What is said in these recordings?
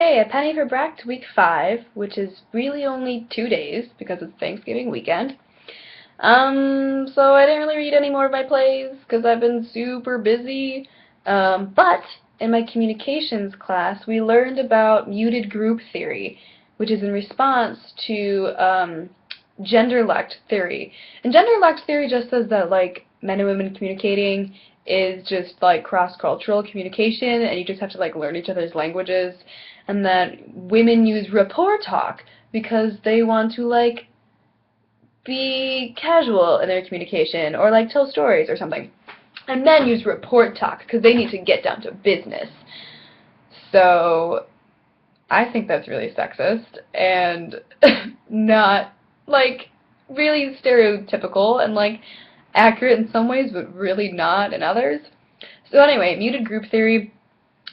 Hey, a penny for Brecht week 5, which is really only 2 days because it's Thanksgiving weekend. So I didn't really read any more of my plays because I've been super busy. But in my communications class, we learned about muted group theory, which is in response to gender-lect theory. And gender-lect theory just says that like men and women communicating is just like cross-cultural communication, and you just have to like learn each other's languages, and that women use rapport talk because they want to like be casual in their communication or like tell stories or something. And men use report talk because they need to get down to business. So I think that's really sexist and not like really stereotypical and like accurate in some ways but really not in others. So anyway, muted group theory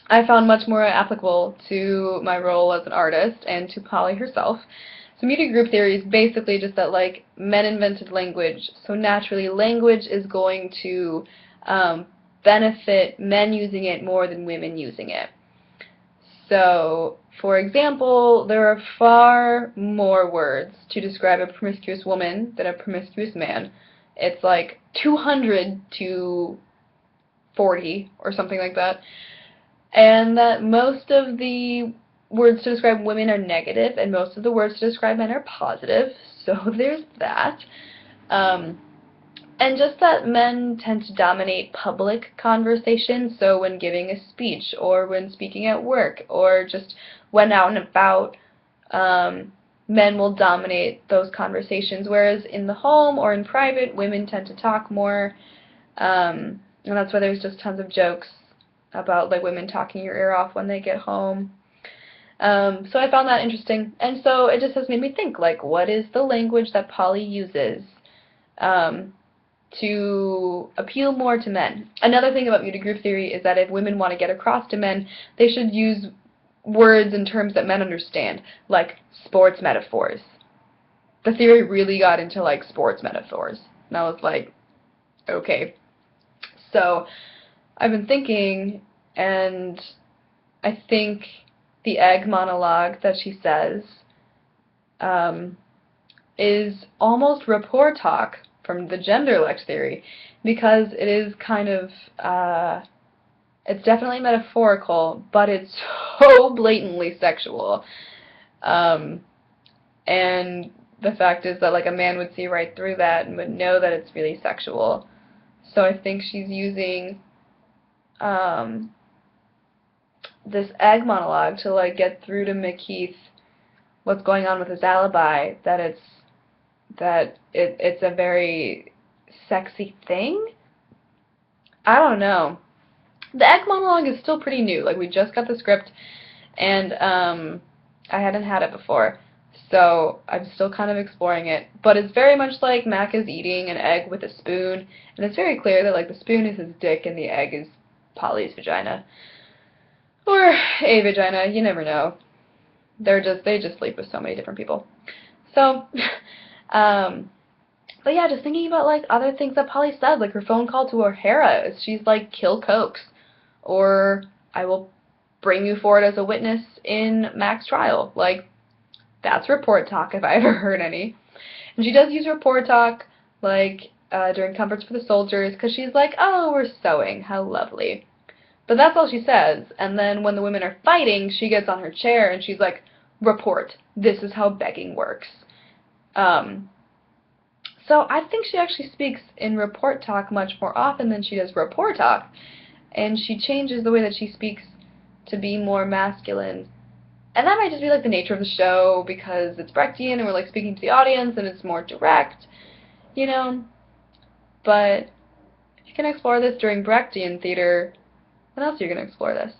I found much more applicable to my role as an artist and to Polly herself. So muted group theory is basically just that like men invented language, so naturally language is going to um, benefit men using it more than women using it. So, for example, there are far more words to describe a promiscuous woman than a promiscuous man. It's like 200 to 40 or something like that. And that most of the words to describe women are negative, and most of the words to describe men are positive. So there's that. Um, and just that men tend to dominate public conversation, so when giving a speech, or when speaking at work, or just when out and about, men will dominate those conversations, whereas in the home or in private, women tend to talk more, and that's why there's just tons of jokes about like women talking your ear off when they get home. So I found that interesting, and so it just has made me think, like, what is the language that Polly uses um, to appeal more to men? Another thing about muted group theory is that if women want to get across to men, they should use words and terms that men understand, like sports metaphors. The theory really got into like sports metaphors, and I was like, okay. So I've been thinking, and I think the egg monologue that she says um, is almost rapport talk from the gender-lect theory, because it is kind of, it's definitely metaphorical, but it's so blatantly sexual. Um, and the fact is that like a man would see right through that and would know that it's really sexual. So I think she's using um, this egg monologue to like get through to McKeith what's going on with his alibi, that it's a very sexy thing. I don't know. The egg monologue is still pretty new. Like we just got the script, and I hadn't had it before, so I'm still kind of exploring it. But it's very much like Mac is eating an egg with a spoon, and it's very clear that like the spoon is his dick and the egg is Polly's vagina, or a vagina. You never know. They just sleep with so many different people. So, um, but yeah, just thinking about like other things that Polly said, like her phone call to O'Hara, she's like, "Kill Cokes," or "I will bring you forward as a witness in Mac's trial." Like that's report talk if I ever heard any. And she does use report talk like during Comforts for the Soldiers because she's like, "Oh, we're sewing, how lovely." But that's all she says. And then when the women are fighting, she gets on her chair and she's like, "Report. This is how begging works." Um, so I think she actually speaks in report talk much more often than she does rapport talk. And she changes the way that she speaks to be more masculine. And that might just be like the nature of the show because it's Brechtian and we're like speaking to the audience and it's more direct, you know. But if you can explore this during Brechtian theater, when else are you going to explore this?